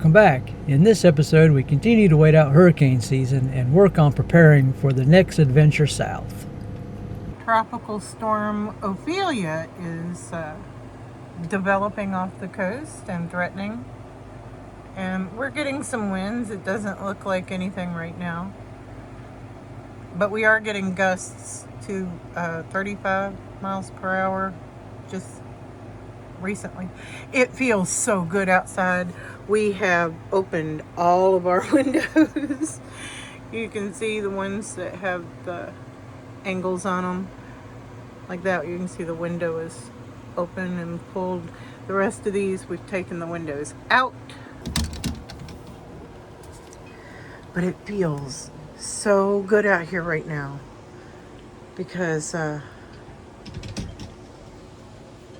Welcome back. In this episode, we continue to wait out hurricane season and work on preparing for the next adventure south. Tropical storm Ophelia is developing off the coast and threatening. And we're getting some winds. It doesn't look like anything right now. But we are getting gusts to 35 miles per hour just recently. It feels so good outside. We have opened all of our windows. You can see the ones that have the angles on them like that. You can see the window is open and pulled. The rest of these, we've taken the windows out. But it feels so good out here right now because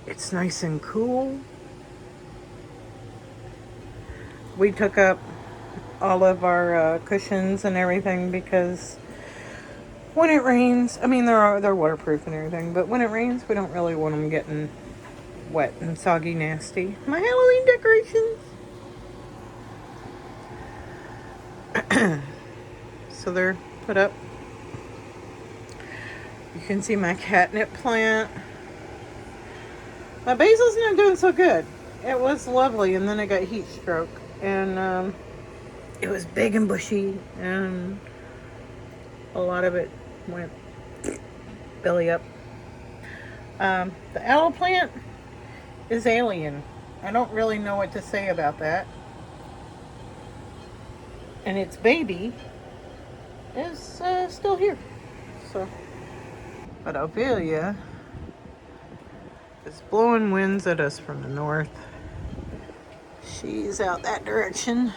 it's nice and cool. We took up all of our cushions and everything because when it rains, I mean they're waterproof and everything, but when it rains we don't really want them getting wet and soggy nasty. My Halloween decorations. So they're put up. You can see my catnip plant. My basil's not doing so good. It was lovely and then I got heat stroke. And it was big and bushy, and a lot of it went belly up. The aloe plant is alien. I don't really know what to say about that. And its baby is still here. So, but Ophelia is blowing winds at us from the north. She's out that direction.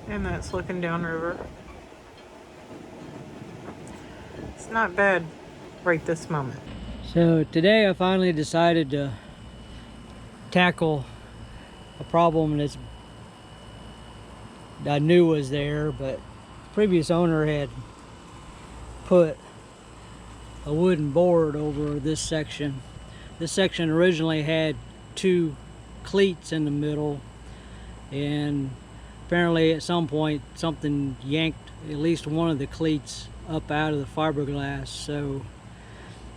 And that's looking downriver. It's not bad right this moment. So today I finally decided to tackle a problem that I knew was there, but the previous owner had put a wooden board over this section. This section originally had 2 cleats in the middle, and apparently at some point something yanked at least one of the cleats up out of the fiberglass. So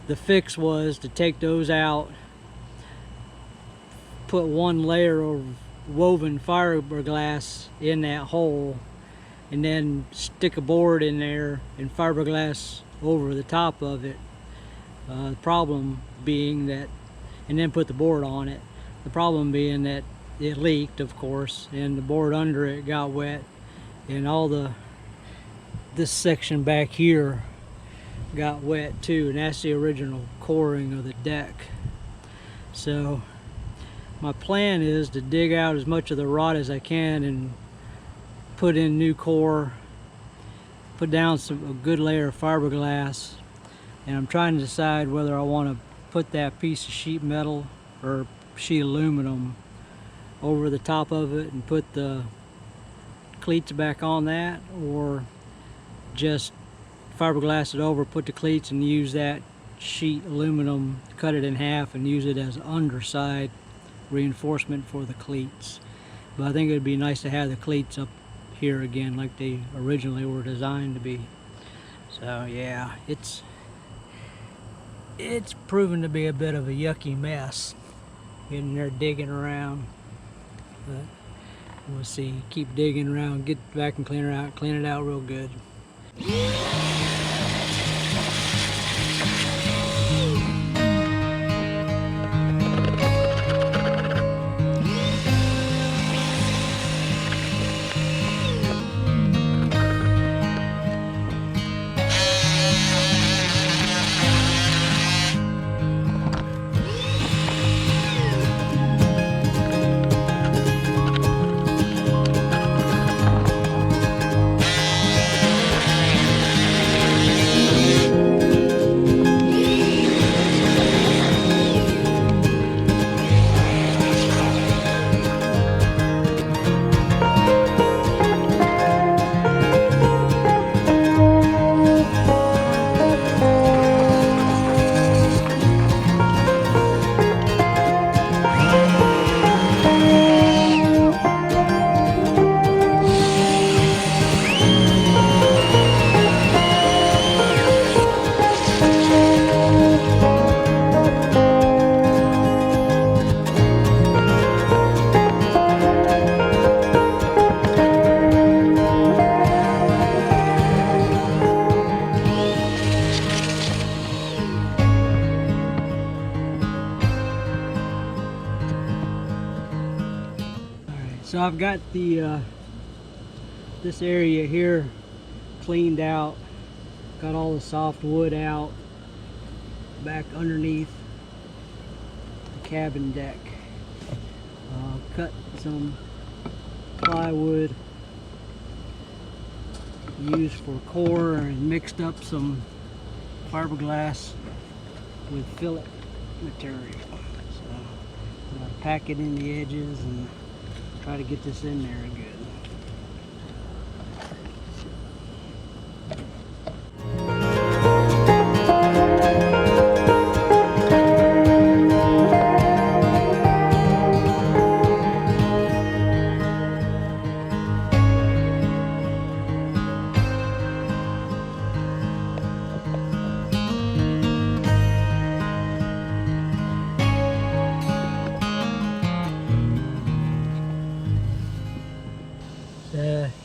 the fix was to take those out, put one layer of woven fiberglass in that hole, and then stick a board in there and fiberglass over the top of it. The problem being that, and then put the board on it. The problem being that it leaked, of course, and the board under it got wet, and this section back here got wet too, and that's the original coring of the deck. So my plan is to dig out as much of the rot as I can and put in new core, put down a good layer of fiberglass, and I'm trying to decide whether I want to put that piece of sheet metal or sheet aluminum over the top of it and put the cleats back on that, or just fiberglass it over, put the cleats, and use that sheet aluminum, cut it in half and use it as underside reinforcement for the cleats. But I think it would be nice to have the cleats up here again like they originally were designed to be. So yeah, it's proven to be a bit of a yucky mess getting there digging around, but we'll see. Keep digging around, get back and clean it out real good. So I've got the this area here cleaned out, got all the soft wood out back underneath the cabin deck. Cut some plywood used for core and mixed up some fiberglass with fillet material. So I'm gonna pack it in the edges and try to get this in there good.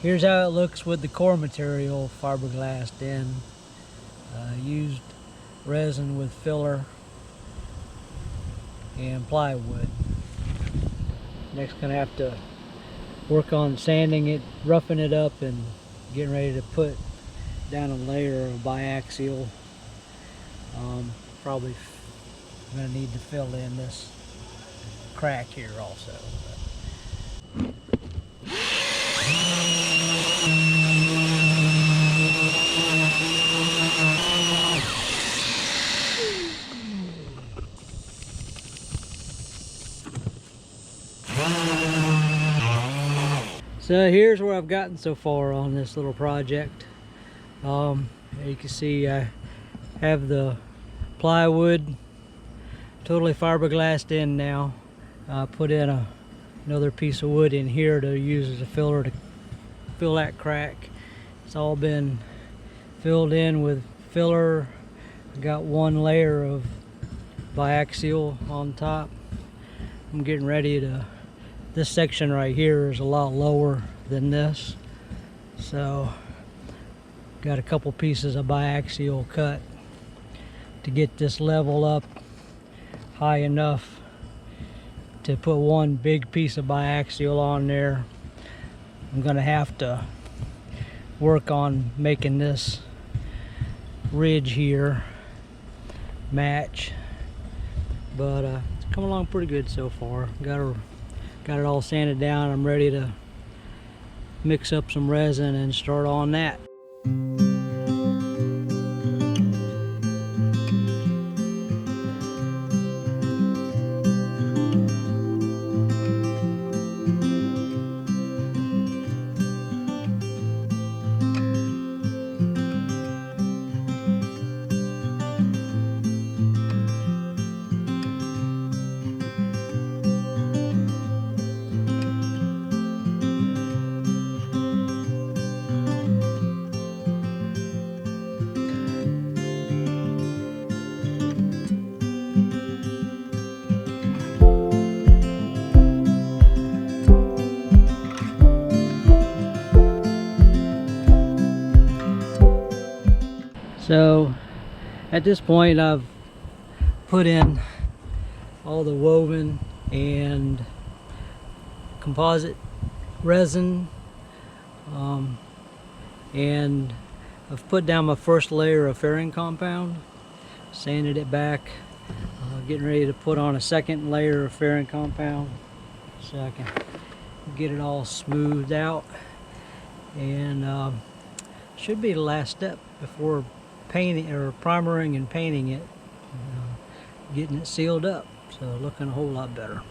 Here's how it looks with the core material fiberglassed in. Used resin with filler and plywood. Next gonna have to work on sanding it, roughing it up, and getting ready to put down a layer of biaxial. Probably gonna need to fill in this crack here also. So here's where I've gotten so far on this little project. You can see I have the plywood totally fiberglassed in now. I put in another piece of wood in here to use as a filler to fill that crack. It's all been filled in with filler. I got one layer of biaxial on top. I'm getting ready to, this section right here is a lot lower than this, so got a couple pieces of biaxial cut to get this level up high enough to put one big piece of biaxial on there. I'm gonna have to work on making this ridge here match, but it's come along pretty good so far. Got it all sanded down. I'm ready to mix up some resin and start on that. So at this point I've put in all the woven and composite resin, and I've put down my first layer of fairing compound, sanded it back, getting ready to put on a second layer of fairing compound so I can get it all smoothed out, and should be the last step before painting or primering and painting it, getting it sealed up, so looking a whole lot better.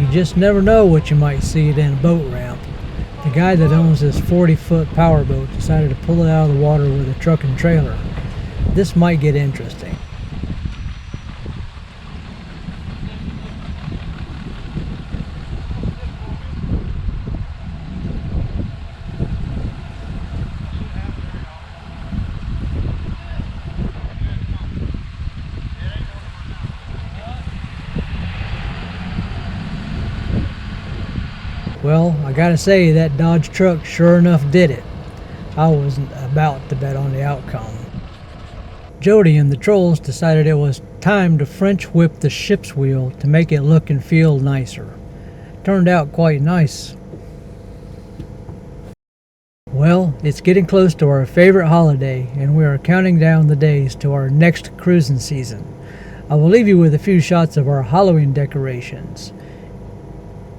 just never know what you might see at a boat ramp. The guy that owns this 40-foot powerboat decided to pull it out of the water with a truck and trailer. This might get interesting. Well, I gotta say, that Dodge truck sure enough did it. I wasn't about to bet on the outcome. Jody and the trolls decided it was time to French whip the ship's wheel to make it look and feel nicer. Turned out quite nice. Well, it's getting close to our favorite holiday, and we are counting down the days to our next cruising season. I will leave you with a few shots of our Halloween decorations.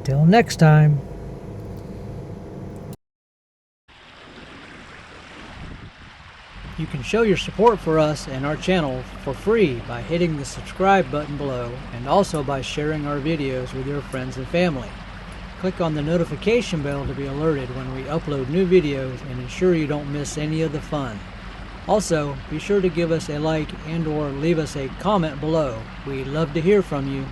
Till next time. You can show your support for us and our channel for free by hitting the subscribe button below, and also by sharing our videos with your friends and family. Click on the notification bell to be alerted when we upload new videos and ensure you don't miss any of the fun. Also, be sure to give us a like and/or leave us a comment below. We'd love to hear from you.